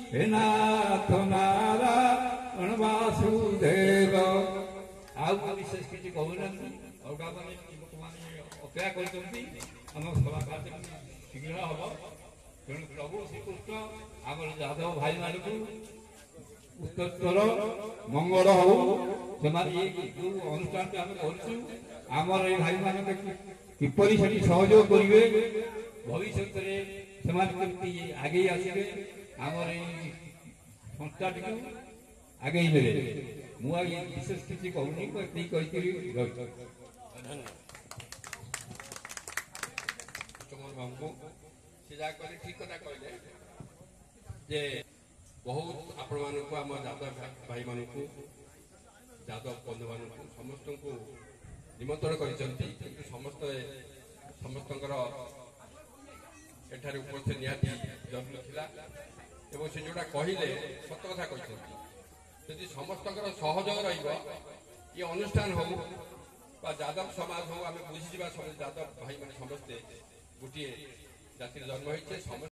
हे नाथ नारायण वासुदेव आउ विशेष किसी कहना अलगा मैंने लोक मैंने अपेक्षा करम सभा कार्य शीघ्र हम तेणु प्रभु श्रीकृष्ण आम यादव भाई मान उत्तर मंगल हो जो अनुष्ठान आमर ये भाई मान किपरि सहयोग करेंगे भविष्य में आगे आसवे आमर संस्था टी आगे ने मुझे विशेष किसी कहूनी ठीक कथा कहले जे बहुत आपण मानक आम यादव भाई मानक यादव बंधु मानक समस्त को निमंत्रण कर समस्त एठार उपस्थित निहाती जरूरी था एवं से जोड़ा कहले सत कथा कहते समस्त सहयोग ये अनुष्ठान हो यादव समाज हो आम बुझीजा यादव भाई मैंने समस्ते गोटे जातिर जन्म होते